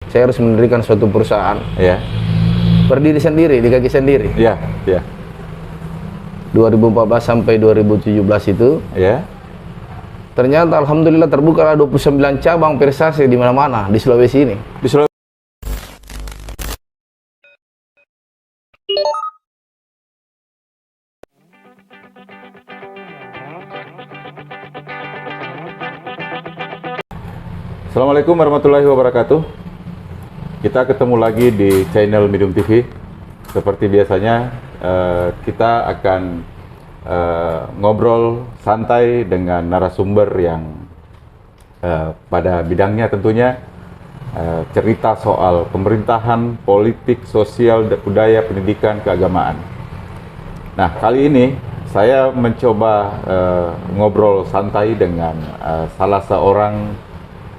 saya harus mendirikan suatu perusahaan. Ya. Berdiri sendiri, di kaki sendiri. Ya, ya. 2014 sampai 2017 itu. Ya. Ternyata alhamdulillah terbuka 29 cabang Persase di mana-mana di Sulawesi ini. Di Sulawesi. Assalamualaikum warahmatullahi wabarakatuh. Kita ketemu lagi di channel Medium TV. Seperti biasanya, kita akan ngobrol santai dengan narasumber yang pada bidangnya tentunya cerita soal pemerintahan, politik, sosial, budaya, pendidikan, keagamaan. Nah, kali ini saya mencoba ngobrol santai dengan salah seorang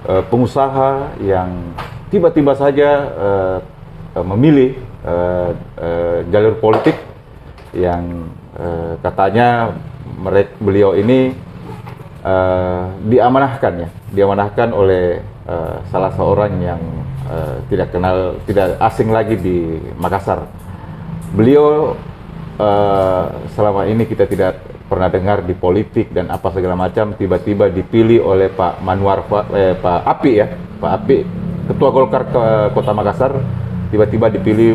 pengusaha yang tiba-tiba saja memilih jalur politik yang katanya beliau ini diamanahkan oleh salah seorang yang tidak asing lagi di Makassar. Beliau selama ini kita tidak pernah dengar di politik dan apa segala macam, tiba-tiba dipilih oleh Pak Api, Ketua Golkar Kota Makassar, tiba-tiba dipilih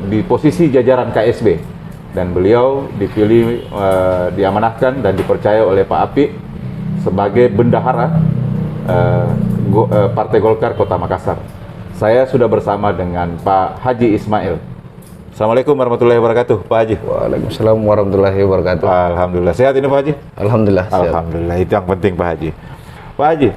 di posisi jajaran KSB, dan beliau dipilih, diamanahkan dan dipercaya oleh Pak Api sebagai bendahara Partai Golkar Kota Makassar. Saya sudah bersama dengan Pak Haji Ismail. Assalamualaikum warahmatullahi wabarakatuh, Pak Haji. Waalaikumsalam warahmatullahi wabarakatuh. Alhamdulillah. Sehat ini Pak Haji? Alhamdulillah. Alhamdulillah, itu yang penting Pak Haji. Pak Haji,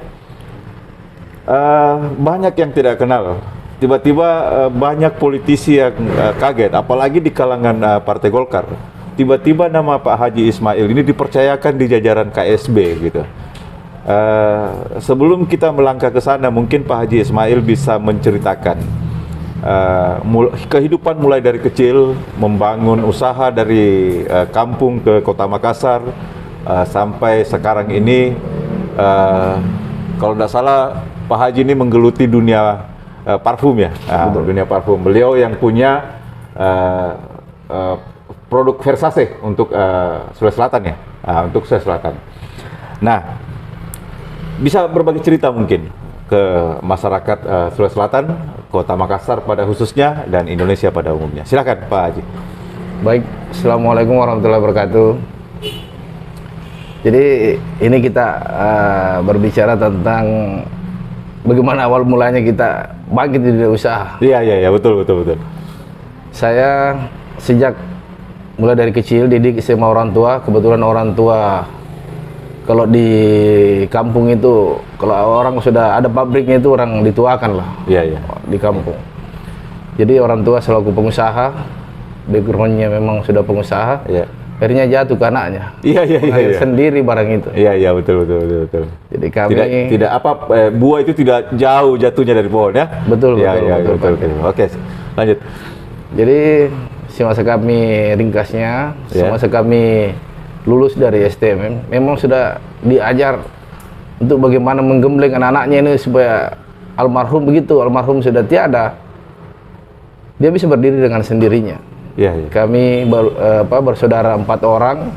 banyak yang tidak kenal. Tiba-tiba banyak politisi yang kaget, apalagi di kalangan Partai Golkar. Tiba-tiba nama Pak Haji Ismail ini dipercayakan di jajaran KSB gitu. Sebelum kita melangkah ke sana, mungkin Pak Haji Ismail bisa menceritakan kehidupan mulai dari kecil, membangun usaha dari kampung ke Kota Makassar, sampai sekarang ini, kalau tidak salah Pak Haji ini menggeluti dunia parfum ya, dunia parfum. Beliau yang punya produk Versace untuk Sulawesi Selatan ya, untuk Sulawesi Selatan. Nah, bisa berbagi cerita mungkin ke masyarakat Sulawesi Selatan, Kota Makassar pada khususnya, dan Indonesia pada umumnya. Silakan Pak Haji. Baik, Assalamualaikum warahmatullahi wabarakatuh. Jadi ini kita berbicara tentang bagaimana awal mulanya kita bangkit di dunia usaha. Iya, betul. Saya sejak mulai dari kecil didik sama orang tua. Kebetulan orang tua kalau di kampung itu, kalau orang sudah ada pabriknya itu orang dituakan lah. Iya. Di kampung. Jadi orang tua selaku pengusaha, backgroundnya memang sudah pengusaha. Iya. Akhirnya jatuh ke anaknya. Iya. Sendiri barang itu. Iya, betul. Jadi kami tidak buah itu tidak jauh jatuhnya dari pohon ya. Betul. Oke, lanjut. Jadi semasa kami ringkasnya, semasa kami lulus dari STM, memang sudah diajar untuk bagaimana menggembleng anak-anaknya ini supaya almarhum sudah tiada, dia bisa berdiri dengan sendirinya. Iya. Kami bersaudara 4 orang,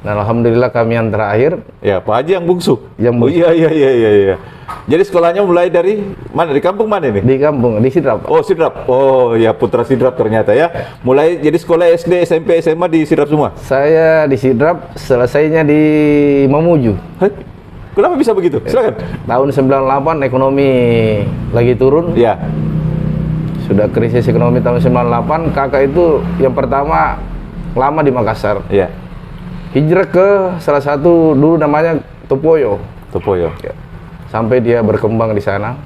dan alhamdulillah kami yang terakhir. Ya, Pak Haji yang bungsu. Oh, iya. Jadi sekolahnya mulai dari mana? Di kampung mana ini? Di kampung, di Sidrap. Oh, Sidrap. Oh, ya, putra Sidrap ternyata ya. Mulai jadi sekolah SD, SMP, SMA di Sidrap semua? Saya di Sidrap, selesainya di Mamuju. Kenapa bisa begitu? Silakan. Tahun 98 ekonomi lagi turun. Ya. Sudah krisis ekonomi tahun 98, kakak itu yang pertama lama di Makassar. Iya. Hijrah ke salah satu dulu namanya Topoyo. Ya. Sampai dia berkembang di sana.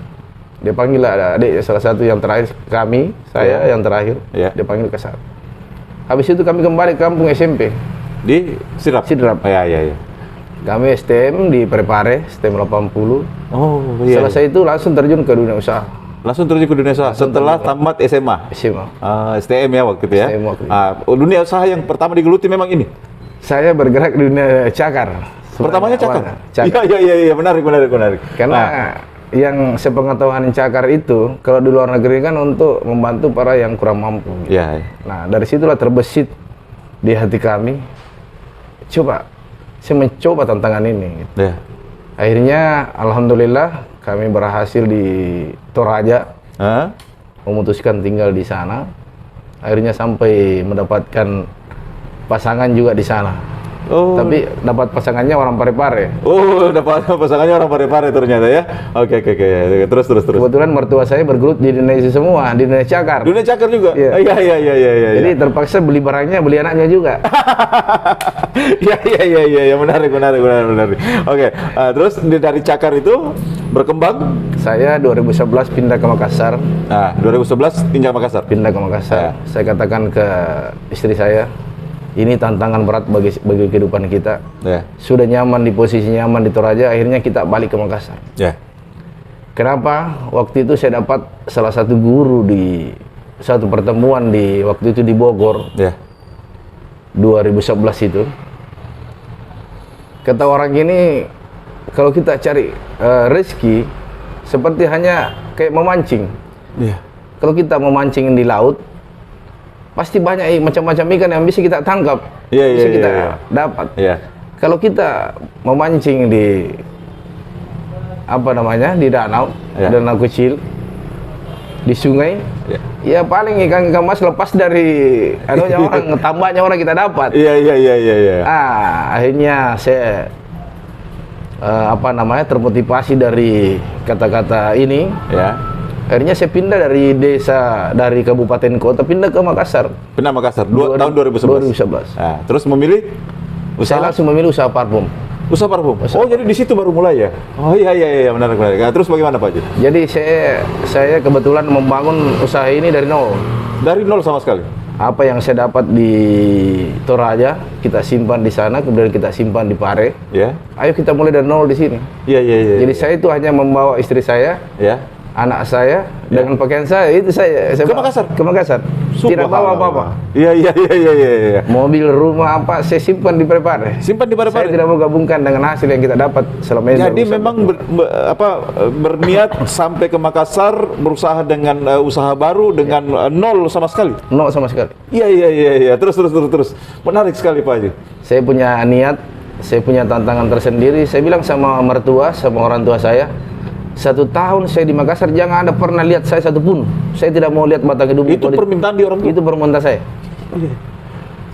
Dia panggil adik salah satu yang terakhir saya yang terakhir. Ya. Dia panggil ke sana. Habis itu kami kembali ke kampung SMP. Di Sidrap? Sidrap. Iya. Kami STM di Prepare, STM 80. Oh, iya. Selesai itu langsung terjun ke dunia usaha. Langsung terjun ke dunia usaha setelah tamat SMA? STM ya waktu itu ya? STM waktu itu. Dunia usaha yang pertama digeluti memang ini? Saya bergerak di dunia cakar. Pertamanya cakar? Iya, menarik. Karena yang sepengetahuan cakar itu kalau di luar negeri kan untuk membantu para yang kurang mampu. Ya. Nah, dari situlah terbesit di hati kami. Coba, saya mencoba tantangan ini. Ya. Akhirnya, alhamdulillah, kami berhasil di Toraja, Hah? memutuskan tinggal di sana. Akhirnya sampai mendapatkan pasangan juga di sana. Oh. Tapi dapat pasangannya orang Parepare. Oh, dapat pasangannya orang Parepare ternyata ya. Oke. Terus. Kebetulan mertua saya bergelut di Indonesia semua, di Indonesia Cakar. Dunia cakar juga. Iya. Iya. Jadi terpaksa beli barangnya, beli anaknya juga. Iya. Menarik. Oke. Terus dari cakar itu berkembang. Saya 2011 pindah ke Makassar. Nah, 2011 pindah Makassar. Pindah ke Makassar. Saya katakan ke istri saya, ini tantangan berat bagi kehidupan kita. Ya. Sudah nyaman di posisi nyaman di Toraja, akhirnya kita balik ke Makassar. Ya. Kenapa? Waktu itu saya dapat salah satu guru di satu pertemuan di waktu itu di Bogor, Ya. 2011 itu. Kata orang gini, kalau kita cari rezeki seperti hanya kayak memancing. Iya. Kalau kita memancing di laut, pasti banyak macam-macam ikan yang bisa kita tangkap, bisa kita dapat. Iya. Kalau kita memancing di di danau, danau kecil, di sungai, ya paling ikan mas lepas dari orang, tambahnya orang kita dapat. Iya. Akhirnya saya termotivasi dari kata-kata ini. Ya. Akhirnya saya pindah dari desa, dari kabupaten kota, pindah ke Makassar. Pindah Makassar, tahun 2011. 2011. Nah, terus memilih usaha? Saya langsung memilih usaha parfum. Usaha parfum? Jadi di situ baru mulai ya? Oh iya, menarik. Nah, terus bagaimana Pak Haji? Jadi saya kebetulan membangun usaha ini dari nol. Dari nol sama sekali? Apa yang saya dapat di Toraja, kita simpan di sana, kemudian kita simpan di Pare. Ya. Ayo kita mulai dari nol di sini. Iya. Jadi saya itu hanya membawa istri saya, ya, anak saya, dengan pakaian saya, itu saya ke Makassar? Ke Makassar. Tidak bawa apa-apa. Iya. Mobil, rumah, apa, saya simpan di Parepare. Simpan di Parepare? Saya tidak mau gabungkan dengan hasil yang kita dapat selama ini. Jadi memang berniat sampai ke Makassar, berusaha dengan usaha baru, dengan nol sama sekali? Nol sama sekali. Iya. Terus. Menarik sekali Pak Haji. Saya punya niat, saya punya tantangan tersendiri. Saya bilang sama mertua, sama orang tua saya, 1 tahun saya di Makassar, jangan ada pernah lihat saya satupun. Saya tidak mau lihat batang hidung. Itu permintaan di orang tua? Itu permintaan saya. Iya.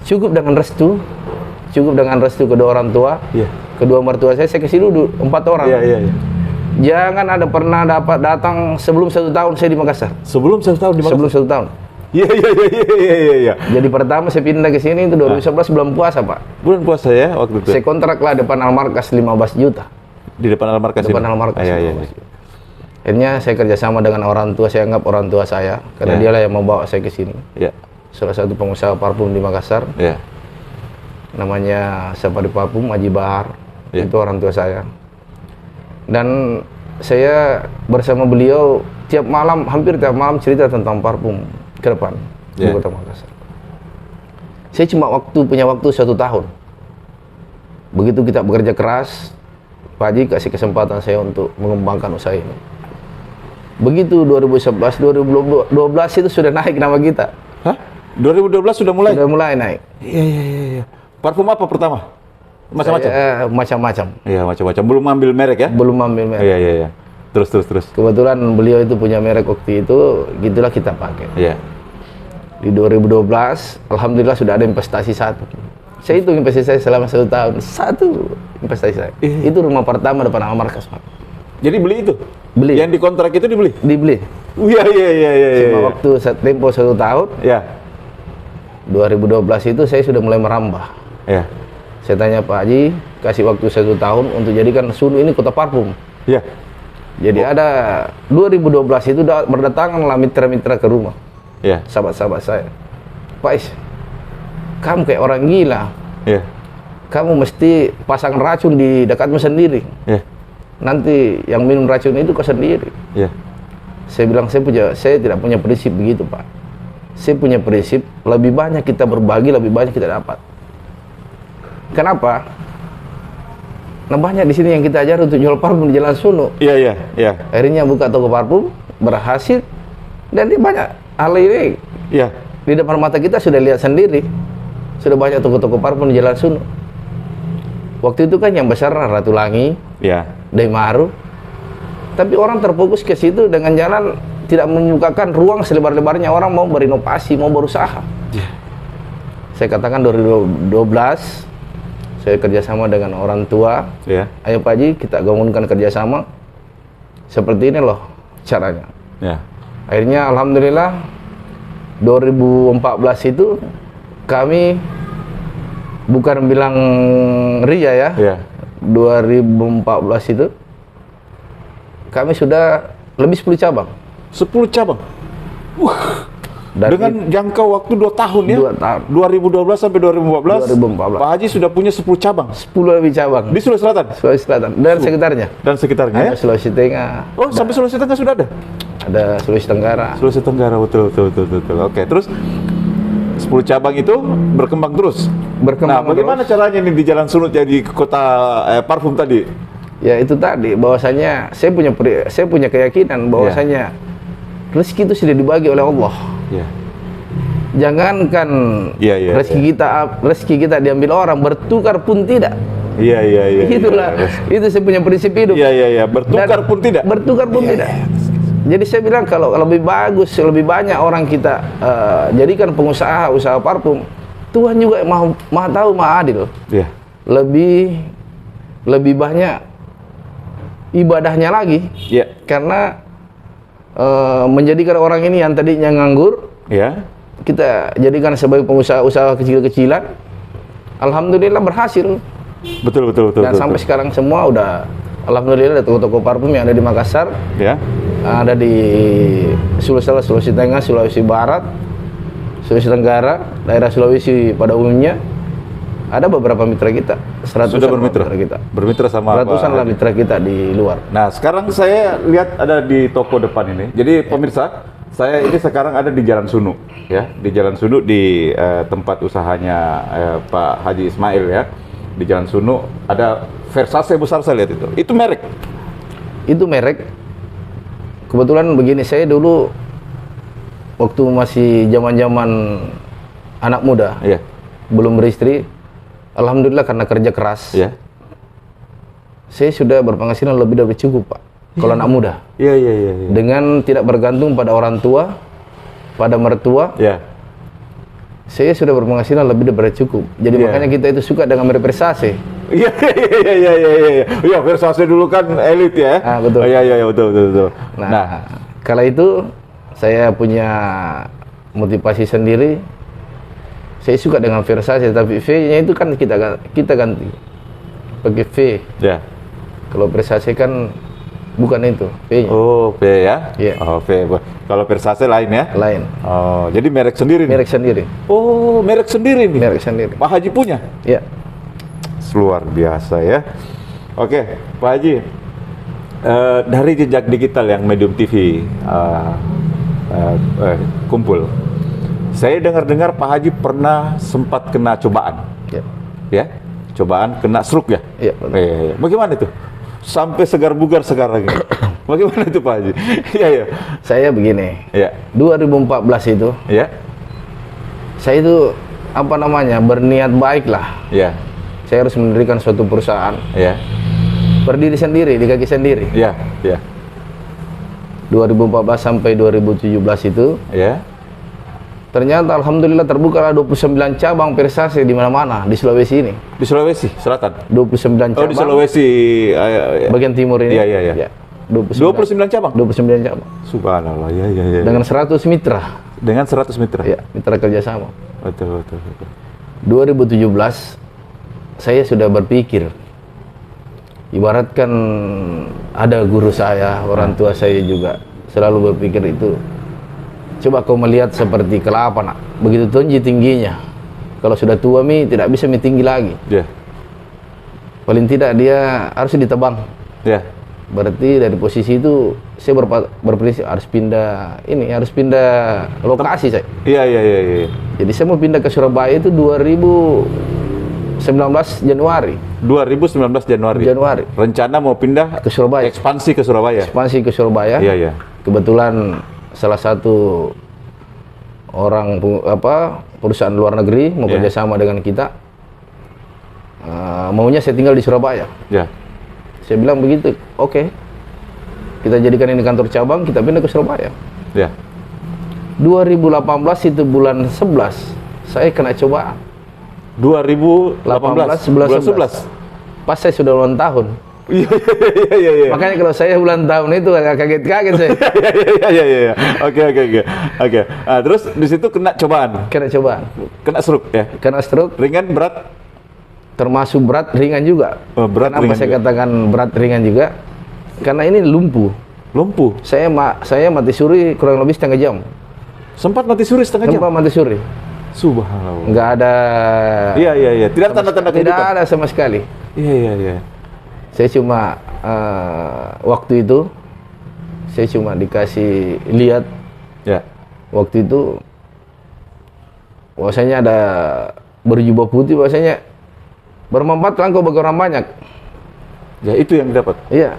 Cukup dengan restu kedua orang tua. Iya. Kedua mertua saya kasih dulu 4 orang. Iya. Jangan ada pernah dapat datang sebelum 1 tahun saya di Makassar. Sebelum 1 tahun di Makassar? Sebelum 1 tahun. Iya. Jadi pertama saya pindah ke sini itu 2011 bulan puasa, Pak. Bulan puasa ya waktu itu? Saya kontrak lah depan Almarkas 15 juta. Di depan Almarkas? Depan Almarkas. Iya. Akhirnya saya kerjasama dengan orang tua, saya anggap orang tua saya, karena dialah yang membawa saya ke sini. Iya. Salah satu pengusaha parfum di Makassar. Iya. Namanya Safari Parfum, Haji Bahar. Ya. Itu orang tua saya. Dan saya bersama beliau hampir tiap malam cerita tentang parfum ke depan di Kota Makassar. Saya punya waktu 1 tahun. Begitu kita bekerja keras, Pak Haji kasih kesempatan saya untuk mengembangkan usaha ini. Begitu 2011, 2012 itu sudah naik nama kita. Hah? 2012 sudah mulai? Sudah mulai naik. Iya. Parfum apa pertama? Macam-macam? Macam-macam. Iya, macam-macam. Belum ambil merek ya? Belum ambil merek. Iya. Terus. Kebetulan beliau itu punya merek waktu itu, gitulah kita pakai. Iya. Di 2012, alhamdulillah sudah ada investasi 1. Saya hitung investasi saya selama 1 tahun. 1 investasi saya. Itu rumah pertama depan Almarkas, Pak. Jadi beli itu? Beli. Yang dikontrak itu dibeli? Dibeli. Iya. Cuma waktu tempo 1 tahun. Iya. 2012 itu saya sudah mulai merambah. Iya. Saya tanya Pak Haji, kasih waktu 1 tahun untuk jadikan Sunu ini kota parfum. Iya. Jadi ada 2012 itu berdatanganlah mitra-mitra ke rumah. Iya. Sahabat-sahabat saya. Pak Is, kamu kayak orang gila. Iya. Kamu mesti pasang racun di dekatmu sendiri. Iya. Nanti yang minum racun itu kau sendiri. Iya. Saya bilang saya tidak punya prinsip begitu, Pak. Saya punya prinsip lebih banyak kita berbagi, lebih banyak kita dapat. Kenapa? Nah banyak di sini yang kita ajar untuk jual parfum di Jalan Sunu. Iya, iya, iya. Akhirnya buka toko parfum, berhasil, dan dia banyak hal ini Iya. di depan mata kita sudah lihat sendiri. Sudah banyak toko-toko parfum di Jalan Sunu. Waktu itu kan yang besar Ratulangi, Iya. Daimaru. Tapi orang terfokus ke situ dengan jalan tidak membukakan ruang selebar-lebarnya orang mau berinovasi, mau berusaha. Iya. Saya katakan 2012 saya kerjasama dengan orang tua. Iya. Ayo Pak Haji, kita gabungkan kerjasama. Seperti ini loh caranya. Iya. Akhirnya alhamdulillah 2014 itu kami bukan bilang ria ya. Iya. 2014 itu kami sudah lebih 10 cabang. 10 cabang. Dan Dengan jangka waktu 2 tahun ya? 2 tahun. 2012 sampai 2014, 2014. Pak Haji sudah punya 10 cabang 10 lebih cabang di Sulawesi Selatan Sulawesi Selatan dan sekitarnya. dan sekitarnya ya? Ada Sulawesi Tengah, Oh, sampai Sulawesi Tengah sudah ada? ada Sulawesi Tenggara. Sulawesi Tenggara, betul. Oke, terus 10 cabang itu berkembang terus? Berkembang Nah, bagaimana caranya nih di Jalan Sunut jadi kota parfum tadi? Ya itu tadi bahwasanya saya punya keyakinan bahwasanya rezeki itu sudah dibagi oleh Allah. Ya. Jangankan Iya, rezeki kita diambil orang, bertukar pun tidak. Iya. Itulah, itu saya punya prinsip hidup. Iya. Bertukar Dan pun tidak? Bertukar pun tidak. Jadi saya bilang kalau lebih bagus, lebih banyak orang kita jadikan pengusaha usaha parfum, Tuhan juga maha tahu, maha adil. Iya. Lebih banyak ibadahnya lagi. Iya. Karena menjadikan orang ini yang tadinya nganggur, Ya. kita jadikan sebagai pengusaha usaha kecil-kecilan. Alhamdulillah berhasil. Betul. Dan sampai sekarang semua udah alhamdulillah ada toko-toko parfum yang ada di Makassar, Ya. ada di Sulawesi Tengah, Sulawesi Barat, Sulawesi Tenggara, daerah Sulawesi pada umumnya. Ada beberapa mitra kita, Sudah bermitra? mitra kita. Bermitra sama Ratusan Pak lah mitra kita di luar. Nah, sekarang saya lihat ada di toko depan ini. Jadi pemirsa, saya ini sekarang ada di Jalan Sunu, ya, di Jalan Sunu di tempat usahanya Pak Haji Ismail ya. Di Jalan Sunu ada Versace besar saya lihat itu. Itu merek. Itu merek. Kebetulan begini, saya dulu waktu masih zaman-zaman anak muda, Iya. belum beristri, alhamdulillah karena kerja keras, Iya. saya sudah berpenghasilan lebih dari cukup, Pak. Kalau anak muda, Iya. dengan tidak bergantung pada orang tua, pada mertua, Iya. saya sudah berpenghasilan lebih dari cukup. Jadi Iya. makanya kita itu suka dengan merek Versace. Iya. Iya, Versace dulu kan elit ya. Ah, betul. Iya, betul. Nah, kala itu saya punya motivasi sendiri. Saya suka dengan Versace, tapi V-nya itu kan kita ganti pakai V. Ya. Kalau Versace kan bukan itu V-nya, Oh, V ya? Iya. Oh, V. Kalau Versace lain ya? lain, Oh, jadi merek sendiri nih? merek sendiri, Oh, merek sendiri nih? merek sendiri. Pak Haji punya? Ya, Luar biasa ya. Oke, Pak Haji, dari jejak digital yang Medium TV kumpul, saya dengar-dengar Pak Haji pernah sempat kena cobaan, ya, ya? Cobaan kena stroke ya? Iya, betul. Bagaimana itu? Sampai segar bugar sekarang ini. Bagaimana itu Pak Haji? Iya. Saya begini, Iya. 2014 itu, Iya. saya itu apa namanya berniat baik lah. Iya. Saya harus mendirikan suatu perusahaan, Iya. berdiri sendiri di kaki sendiri. Iya. Iya. 2014 sampai 2017 itu, Iya. ternyata alhamdulillah terbuka 29 cabang Versace di mana-mana di Sulawesi ini. Di Sulawesi Selatan. 29 cabang. Oh, di Sulawesi Bagian timur ini. Iya. Ya, 29 cabang. 29 cabang. Subhanallah. Iya. Dengan 100 mitra. Dengan 100 mitra. Ya, mitra kerjasama. Betul. 2017 saya sudah berpikir, ibaratkan ada guru saya, orang tua saya juga selalu berpikir itu, coba kau melihat seperti kelapa nak, begitu tingginya, kalau sudah tua tidak bisa tinggi lagi, Iya. paling tidak dia harus ditebang. Iya. Berarti dari posisi itu saya berprinsip harus pindah lokasi saya. Iya. Jadi saya mau pindah ke Surabaya itu 2019. Januari. 2019 Januari. Januari. Rencana mau pindah Ke Surabaya. Ekspansi ke Surabaya. Ekspansi ke Surabaya. Iya, iya. Kebetulan salah satu orang perusahaan luar negeri mau Iya. kerjasama dengan kita. Maunya saya tinggal di Surabaya. Ya. Saya bilang begitu, oke. Kita jadikan ini kantor cabang, kita pindah ke Surabaya. Ya. 2018 itu bulan 11, saya kena cobaan. 2018 bulan bulan 11. Pas saya sudah ulang tahun. Iya, iya, iya. Makanya kalau saya ulang tahun itu agak kaget-kaget saya. Iya, iya, iya. Oke. Nah, terus di situ kena cobaan. Kena cobaan. Kena stroke ya. Kena stroke, Ringan, berat. termasuk berat, ringan juga. Oh, berat, Kenapa ringan saya juga. katakan berat, ringan juga? Karena ini lumpuh. Lumpuh. Saya mati suri kurang lebih setengah jam. Sempat mati suri setengah jam. Sempat mati suri. Subhanallah. Nggak ada. Iya, iya, iya. Tidak ada tanda-tanda Tidak kehidupan. ada sama sekali. Iya, iya, iya. Saya cuma waktu itu saya cuma dikasih lihat Ya. waktu itu bahwasanya ada berjubah putih, bahwasanya bermanfaat langkah bagi orang banyak. Ya, itu yang didapat. Iya.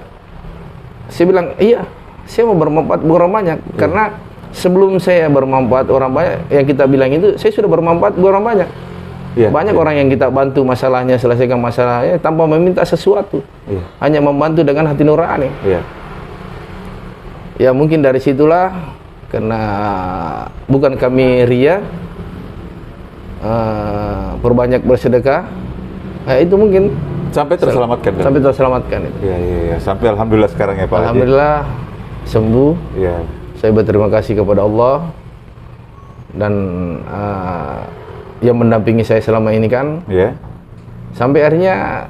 Saya bilang, iya, saya mau bermanfaat bagi orang banyak. Karena sebelum saya bermanfaat orang banyak, yang kita bilang itu, saya sudah bermanfaat bagi orang banyak. Iya. Banyak Iya. orang yang kita bantu masalahnya, selesaikan masalahnya tanpa meminta sesuatu. Iya. Hanya membantu dengan hati nurani. Iya. Ya mungkin dari situlah, karena bukan kami ria, perbanyak bersedekah, itu mungkin Sampai terselamatkan. sampai terselamatkan itu. Iya, iya, iya. Sampai alhamdulillah sekarang ya Pak Haji. Alhamdulillah sembuh. Iya. Saya berterima kasih kepada Allah dan yang mendampingi saya selama ini kan, Iya. sampai akhirnya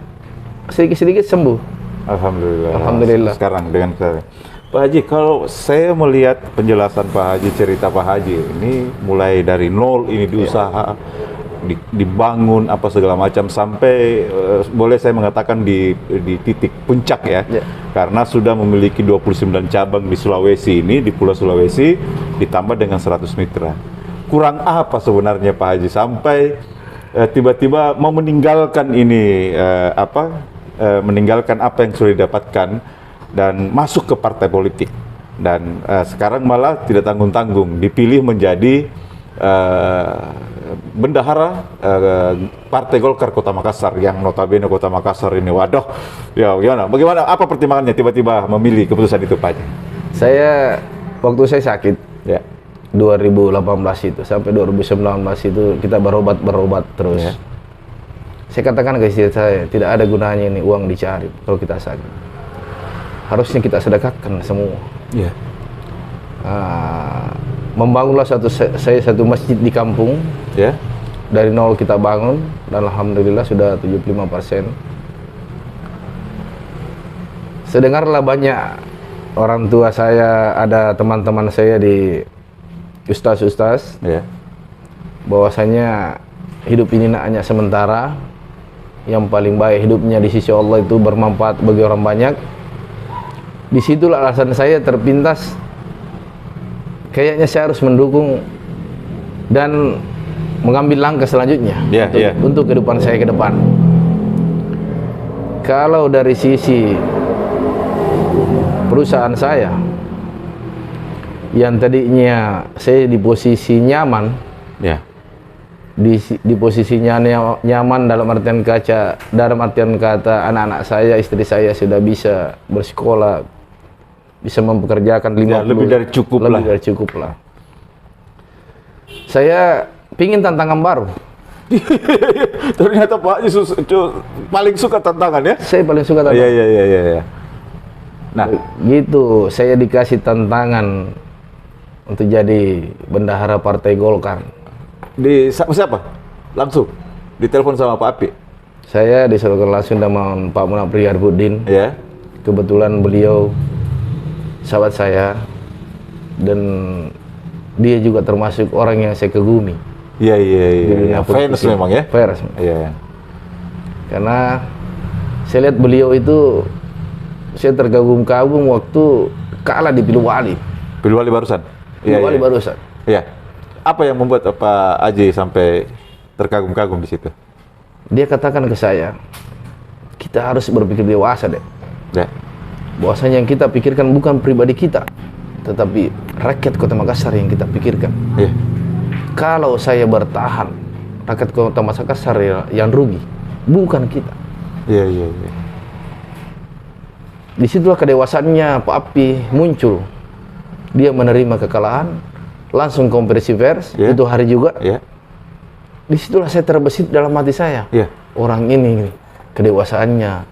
sedikit-sedikit sembuh. Alhamdulillah. Alhamdulillah. Sekarang dengan sekarang. Pak Haji, kalau saya melihat penjelasan Pak Haji, cerita Pak Haji ini mulai dari nol ini diusaha, dibangun apa segala macam sampai boleh saya mengatakan di titik puncak ya. Ya. Karena sudah memiliki 29 cabang di Sulawesi ini, di Pulau Sulawesi, ditambah dengan 100 mitra. Kurang apa sebenarnya Pak Haji sampai tiba-tiba mau meninggalkan ini meninggalkan apa yang sudah didapatkan dan masuk ke partai politik dan sekarang malah tidak tanggung-tanggung dipilih menjadi bendahara Partai Golkar Kota Makassar yang notabene Kota Makassar ini waduh ya bagaimana apa pertimbangannya tiba-tiba memilih keputusan itu Pak Haji? Saya waktu saya sakit Ya. 2018 itu sampai 2019 itu kita berobat terus. Ya. Saya katakan ke istri saya, tidak ada gunanya ini uang dicari kalau kita sakit. Harusnya kita sedekahkan semua. Ya. Membangunlah saya satu masjid di kampung. Ya. Dari nol kita bangun dan alhamdulillah sudah 75%. Sedengarlah banyak orang tua saya, ada teman-teman saya di ustaz-ustaz, Ya. bahwasanya hidup ini hanya sementara. Yang paling baik hidupnya di sisi Allah itu bermanfaat bagi orang banyak. Disitulah alasan saya terpintas. Kayaknya saya harus mendukung dan mengambil langkah selanjutnya untuk kehidupan saya ke depan. Kalau dari sisi perusahaan saya, yang tadinya saya di posisi nyaman, Ya. di posisinya nyaman dalam artian kata anak-anak saya, istri saya sudah bisa bersekolah, bisa mempekerjakan 50, lebih dari cukup lah. Lebih dari cukup lah. Saya pingin tantangan baru. Ternyata Pak Haji paling suka tantangan ya? Saya paling suka tantangan. Iya. Nah, gitu, saya dikasih tantangan untuk jadi bendahara Partai Golkar. siapa? Langsung ditelepon sama Pak Api. Saya disuruhkan langsung dengan Pak Munafri Arbuddin. Ya. Kebetulan beliau sahabat saya dan dia juga termasuk orang yang saya kagumi. Iya. dunia Fans politik. memang ya. Fans. Iya. Karena saya lihat beliau itu, saya terkagum-kagum waktu kalah di Pilwali. Pilwali barusan. Pilwali barusan. Iya. Apa yang membuat Pak Haji sampai terkagum-kagum di situ? Dia katakan ke saya, kita harus berpikir dewasa deh. Ya. Bahwasanya yang kita pikirkan bukan pribadi kita, tetapi rakyat Kota Makassar yang kita pikirkan. Ya. Kalau saya bertahan, rakyat Kota Makassar yang rugi, bukan kita. Iya, iya, iya. Disitulah kedewasaannya Pak Api muncul. Dia menerima kekalahan, langsung konferensi pers, Ya. itu hari juga. Ya. Disitulah saya terbesit dalam hati saya. Ya. Orang ini, kedewasaannya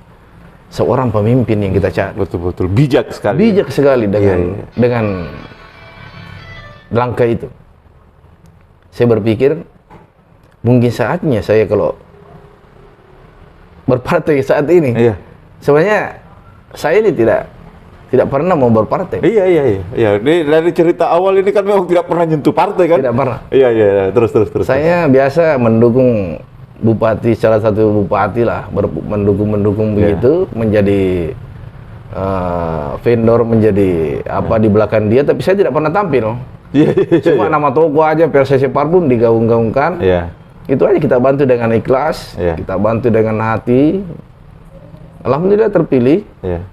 seorang pemimpin yang kita cari. Betul-betul bijak sekali. Bijak sekali dengan Iya, iya. dengan langkah itu. Saya berpikir mungkin saatnya saya kalau berpartai saat ini. Iya. Sebenarnya saya ini tidak pernah mau berpartai. Iya, iya, iya. Ya, dari cerita awal ini kan memang tidak pernah nyentuh partai kan? Tidak pernah. Iya, iya, iya. Terus. Saya biasa mendukung bupati, salah satu bupati lah, mendukung begitu, menjadi vendor, menjadi apa di belakang dia, tapi saya tidak pernah tampil. Iya, iya, iya. Cuma nama toko aja, PSC Parfum digaung-gaungkan. Iya. Itu aja kita bantu dengan ikhlas, Iya. kita bantu dengan hati. Alhamdulillah terpilih. Iya.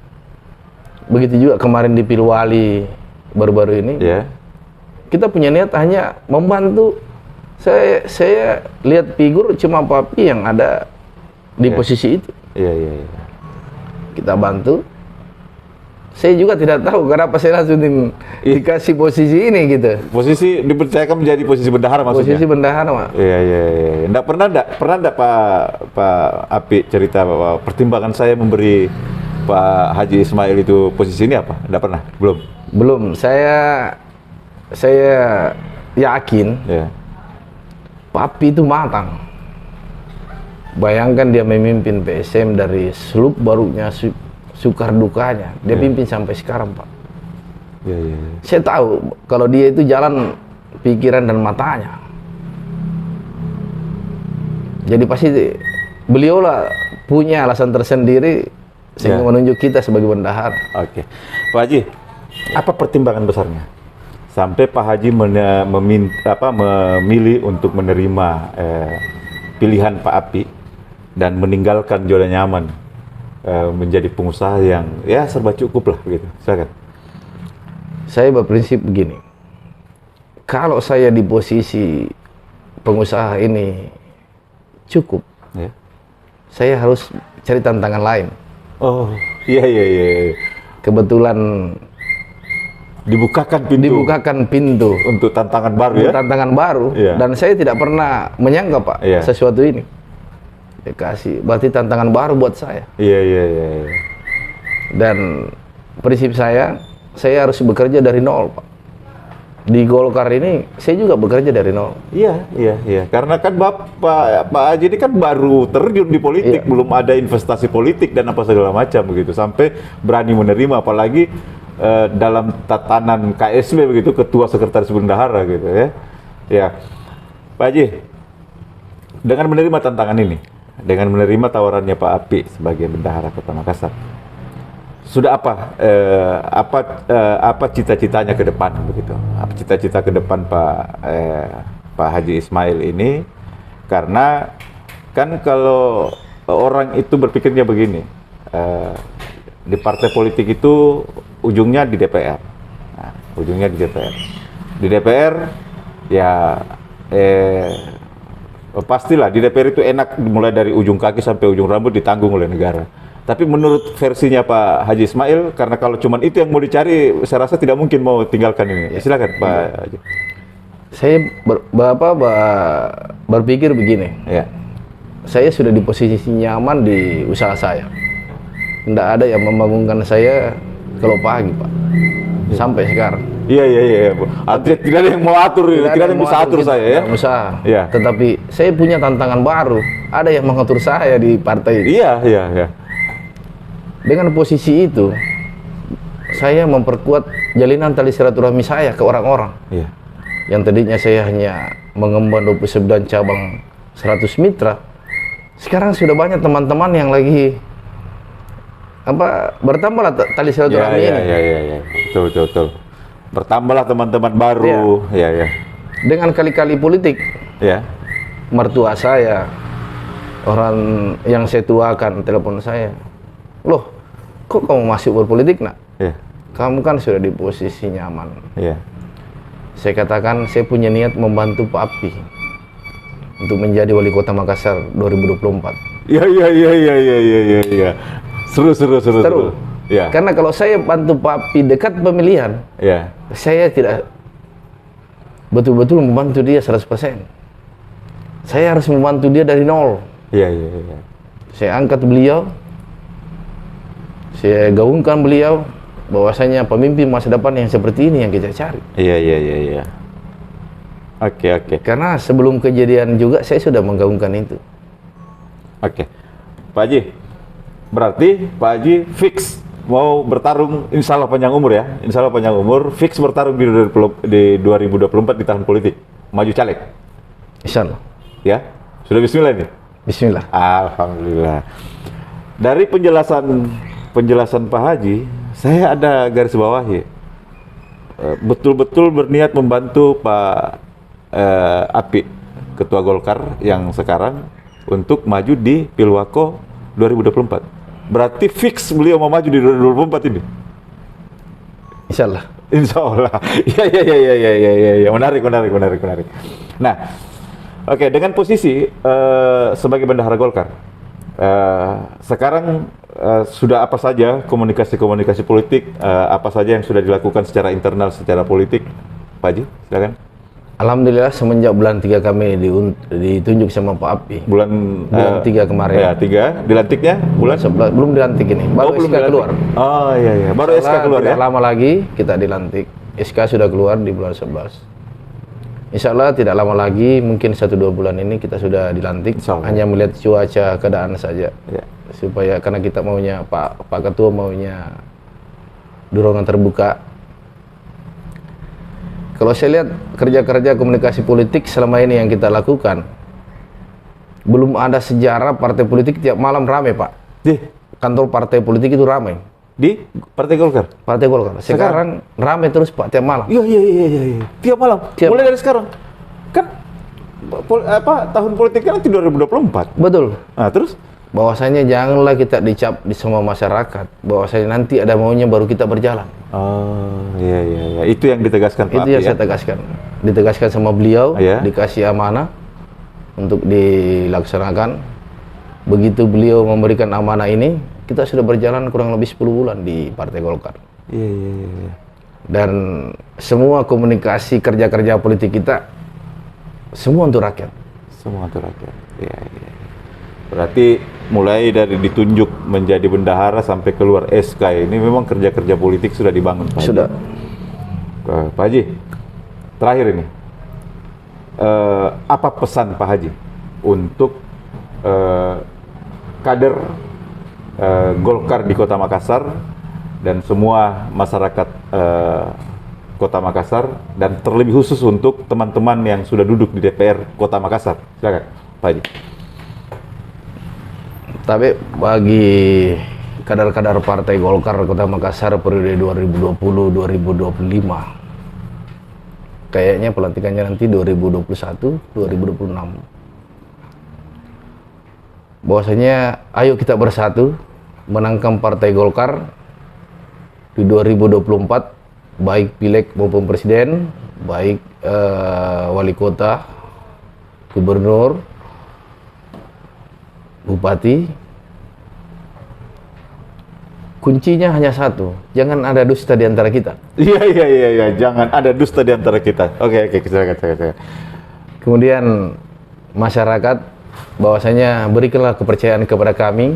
Begitu juga kemarin di Pilwali baru-baru ini. Iya. Kita punya niat hanya membantu. Saya lihat figur cuma Papi yang ada di Iya. posisi itu. Iya, iya, iya. Kita bantu. Saya juga tidak tahu kenapa saya langsung dikasih posisi ini gitu. Posisi dipercayakan menjadi posisi bendahara maksudnya? Posisi bendahara, Pak. Iya, iya, iya. Nggak pernah Pak Api cerita bahwa pertimbangan saya memberi Pak Haji Ismail itu posisi ini apa? Nggak pernah? Belum. Saya yakin Iya. Papi itu matang. Bayangkan dia memimpin PSM dari seluk barunya, sukar dukanya. Dia Iya. pimpin sampai sekarang, Pak. Iya, iya, iya. Saya tahu kalau dia itu jalan pikiran dan matanya. Jadi pasti beliau lah punya alasan tersendiri sehingga Ya. menunjuk kita sebagai bendahara. Oke. Pak Haji, apa pertimbangan besarnya sampai Pak Haji memilih untuk menerima pilihan Pak Api dan meninggalkan zona nyaman menjadi pengusaha yang ya serba cukup lah begitu. Silakan. Saya berprinsip begini. Kalau saya di posisi pengusaha ini cukup, Ya. saya harus cari tantangan lain. Oh, iya, iya, iya. Kebetulan dibukakan pintu untuk tantangan baru ya. tantangan baru, Iya. dan saya tidak pernah menyangka, Pak, Iya. sesuatu ini dikasih, berarti tantangan baru buat saya. Iya, iya, iya, iya. Dan prinsip saya harus bekerja dari nol, Pak. Di Golkar ini saya juga bekerja dari nol. Iya, iya, iya. Karena kan Pak Haji ini kan baru terjun di politik, Iya. belum ada investasi politik dan apa segala macam begitu, sampai berani menerima, apalagi dalam tatanan KSB begitu, ketua sekretaris bendahara gitu ya. Ya, Pak Haji, dengan menerima tantangan ini, dengan menerima tawarannya Pak Api sebagai bendahara Kota Makassar, sudah apa cita-citanya ke depan begitu? Apa cita-cita ke depan Pak Haji Ismail ini? Karena kan kalau orang itu berpikirnya begini, di partai politik itu ujungnya di DPR. Nah, ujungnya di DPR. Di DPR ya pastilah di DPR itu enak, mulai dari ujung kaki sampai ujung rambut ditanggung oleh negara. Tapi menurut versinya Pak Haji Ismail, karena kalau cuman itu yang mau dicari, saya rasa tidak mungkin mau tinggalkan ini. Silakan Pak Haji. Saya berpikir begini, Ya. saya sudah di posisi nyaman di usaha saya. Tidak ada yang membangunkan saya kalau pagi, Pak. Sampai sekarang. Iya, iya, iya. Artinya tidak ada yang mau atur, tidak ada yang bisa atur saya ya. dalam usaha. Iya. Tetapi saya punya tantangan baru. Ada yang mengatur saya di partai ini. Iya, iya, iya. Dengan posisi itu, saya memperkuat jalinan tali silaturahmi saya ke orang-orang. Iya. Yang tadinya saya hanya mengemban 29 cabang 100 mitra. Sekarang sudah banyak teman-teman yang lagi bertambahlah tali silaturahmi Iya, ini. iya, iya, iya. Betul, betul, betul. Bertambahlah teman-teman baru. Iya, iya. Dengan kali-kali politik, Iya. mertua saya Orang yang saya tuakan telepon saya, loh, kok kamu masih berpolitik, nak? Iya. Kamu kan sudah di posisi nyaman. Iya. Saya katakan saya punya niat membantu Pak Api untuk menjadi wali kota Makassar 2024. Iya. Iya. Seru. Ya. Karena kalau saya bantu Pak Api dekat pemilihan, Ya. saya tidak betul-betul membantu dia 100%. Saya harus membantu dia dari nol. Iya. Saya angkat beliau, saya gaungkan beliau, bahwasanya pemimpin masa depan yang seperti ini yang kita cari. Iya. Oke. Karena sebelum kejadian juga saya sudah menggaungkan itu. Oke. Pak Haji, berarti Pak Haji fix mau bertarung, insya Allah panjang umur ya, insya Allah panjang umur, fix bertarung di 2024 di tahun politik, maju caleg. Insya Allah. Ya, sudah bismillah nih? Bismillah. Alhamdulillah. Dari penjelasan Pak Haji, saya ada garis bawahi. Betul-betul berniat membantu Pak Api, Ketua Golkar yang sekarang, untuk maju di Pilwako 2024. Berarti fix beliau mau maju di 2024 ini? Insya Allah. Insya Allah. Iya. Menarik. Nah, oke, dengan posisi sebagai bendahara Golkar, sekarang sudah apa saja komunikasi politik, apa saja yang sudah dilakukan secara internal, secara politik, Pak Haji, silakan. Alhamdulillah semenjak bulan 3 kami ditunjuk sama Pak Api. Bulan 3 kemarin. Ya, 3. Dilantiknya bulan 11, belum dilantik ini. Baru belum SK dilantik. keluar. Oh iya. Baru SK keluar ya. Tidak lama lagi kita dilantik. SK sudah keluar di bulan 11. Insya Allah tidak lama lagi, mungkin 1-2 bulan ini kita sudah dilantik. Hanya melihat cuaca keadaan saja. Ya. Supaya karena kita maunya Pak Ketua maunya dorongan terbuka. Kalau saya lihat kerja-kerja komunikasi politik selama ini yang kita lakukan, belum ada sejarah partai politik tiap malam ramai, Pak. Di Kantor partai politik itu ramai. di Partai Golkar. Partai Golkar. Sekarang ramai terus, Pak, tiap malam. Iya. Tiap malam. Mulai dari sekarang. Kan tahun politiknya nanti 2024. Betul. Nah, terus Bahwasanya janganlah kita dicap di semua masyarakat bahwasanya nanti ada maunya baru kita berjalan. oh, iya. Itu yang ditegaskan Pak Itu Api, yang ya? saya tegaskan. Ditegaskan sama beliau, Ya. dikasih amanah untuk dilaksanakan. Begitu beliau memberikan amanah ini, kita sudah berjalan kurang lebih 10 bulan di Partai Golkar. Iya. Dan semua komunikasi kerja-kerja politik kita semua untuk rakyat. Semua untuk rakyat. Iya. Berarti mulai dari ditunjuk menjadi bendahara sampai keluar SK ini memang kerja-kerja politik sudah dibangun, Pak Haji. Sudah. Pak Haji, terakhir ini, apa pesan Pak Haji untuk kader Golkar di Kota Makassar dan semua masyarakat Kota Makassar, dan terlebih khusus untuk teman-teman yang sudah duduk di DPR Kota Makassar? Silakan, Pak Haji. Tapi bagi kadar-kadar Partai Golkar Kota Makassar periode 2020-2025, kayaknya pelantikannya nanti 2021-2026. Bahwasanya ayo kita bersatu menangkan Partai Golkar di 2024, baik pileg maupun presiden, baik wali kota, gubernur, bupati. Kuncinya hanya satu, jangan ada dusta di antara kita. Iya, jangan ada dusta di antara kita. Oke, silakan. Kemudian masyarakat, bahwasanya berikanlah kepercayaan kepada kami,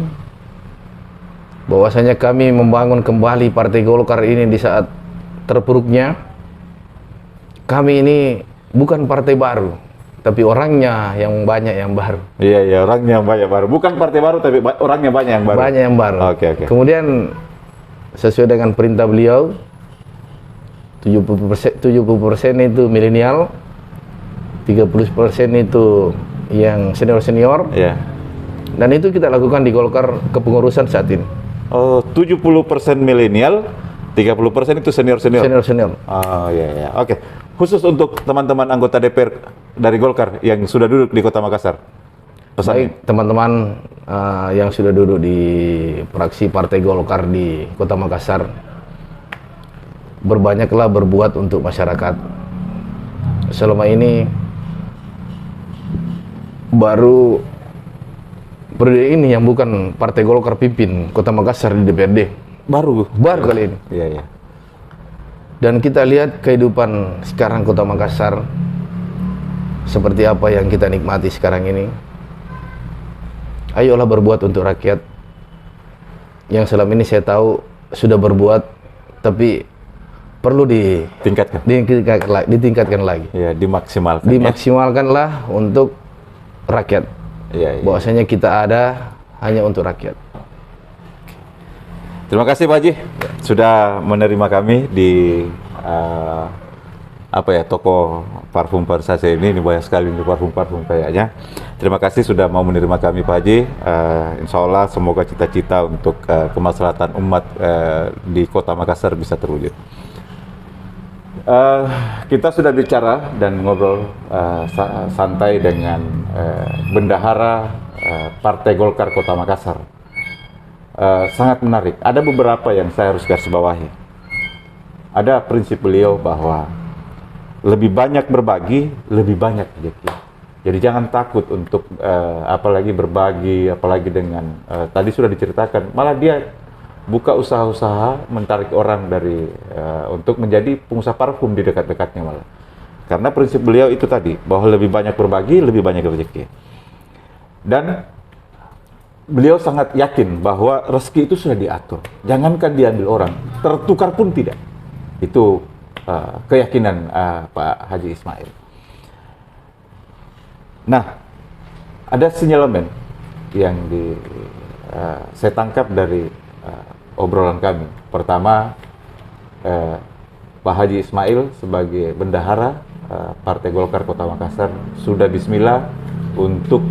bahwasanya kami membangun kembali Partai Golkar ini di saat terpuruknya. Kami ini bukan partai baru, tapi orangnya yang banyak yang baru. Iya, orangnya yang banyak baru. Bukan partai baru, tapi orangnya banyak yang baru. Banyak yang baru. Oke. Kemudian sesuai dengan perintah beliau, 70% itu milenial, 30% itu yang senior. Iya. Dan itu kita lakukan di Golkar kepengurusan saat ini. Oh, 70% milenial, 30% itu senior. Senior. Oh, iya. Oke. Khusus untuk teman-teman anggota DPR dari Golkar yang sudah duduk di Kota Makassar. Baik teman-teman yang sudah duduk di fraksi Partai Golkar di Kota Makassar, berbanyaklah berbuat untuk masyarakat. Selama ini baru periode ini yang bukan Partai Golkar pimpin Kota Makassar di DPRD. Baru kali ini. Iya, iya. Dan kita lihat kehidupan sekarang Kota Makassar seperti apa yang kita nikmati sekarang ini. Ayolah berbuat untuk rakyat. Yang selama ini saya tahu sudah berbuat, tapi perlu ditingkatkan lagi. Ya, dimaksimalkan. Dimaksimalkanlah untuk rakyat. Ya, ya. Bahwasanya kita ada hanya untuk rakyat. Terima kasih Pak Haji sudah menerima kami di toko parfum Versace ini banyak sekali untuk parfum kayaknya. Terima kasih sudah mau menerima kami Pak Haji. Insya Allah semoga cita-cita untuk kemaslahatan umat di Kota Makassar bisa terwujud. Kita sudah bicara dan ngobrol santai dengan bendahara Partai Golkar Kota Makassar. Sangat menarik. Ada beberapa yang saya harus garis bawahi. Ada prinsip beliau bahwa lebih banyak berbagi, lebih banyak rezeki. Jadi jangan takut untuk apalagi berbagi, apalagi dengan tadi sudah diceritakan. Malah dia buka usaha-usaha menarik orang dari untuk menjadi pengusaha parfum di dekat-dekatnya malah. Karena prinsip beliau itu tadi bahwa lebih banyak berbagi, lebih banyak rezeki. Dan beliau sangat yakin bahwa rezeki itu sudah diatur. Jangankan diambil orang, tertukar pun tidak. Itu keyakinan Pak Haji Ismail. Nah, ada sinyalemen yang saya tangkap dari obrolan kami. Pertama, Pak Haji Ismail sebagai bendahara Partai Golkar Kota Makassar sudah bismillah untuk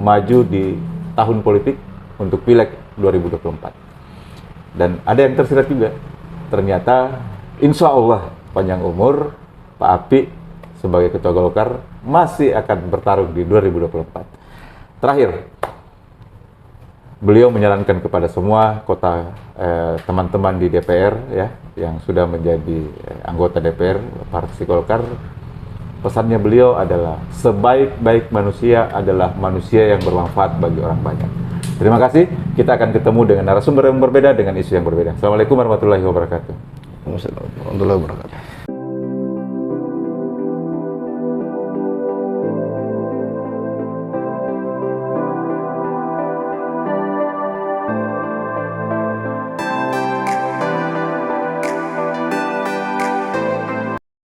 maju di tahun politik untuk Pileg 2024. Dan ada yang tersirat juga. Ternyata insya Allah panjang umur Pak Api sebagai Ketua Golkar masih akan bertarung di 2024. Terakhir, beliau menyarankan kepada semua teman-teman di DPR ya yang sudah menjadi anggota DPR Partai Golkar. Pesannya beliau adalah sebaik-baik manusia adalah manusia yang bermanfaat bagi orang banyak. Terima kasih. Kita akan ketemu dengan narasumber yang berbeda dengan isu yang berbeda. Assalamualaikum warahmatullahi wabarakatuh. Wassalamualaikum warahmatullahi wabarakatuh.